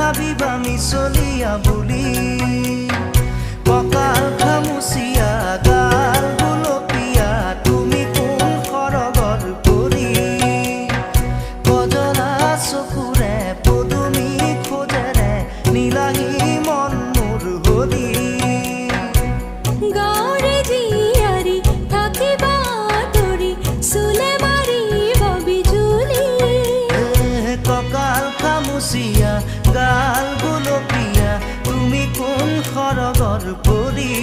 ভাবিবা মিছলিয়া বুলি কঁকাল খামুচিয়া গাল গুলপীয়া তুমি কোন সৰগৰ পৰি কজলা চকুৰে পদুমী খোজেৰে নীলাহী মন মোৰ হলি গাঁৱৰে জীয়াৰী থাকিবা তৰি চুলে মাৰিব বিজুলি কঁকাল খামুচিয়া গাল গুলপীয়া তুমি কোন সৰগৰ পৰি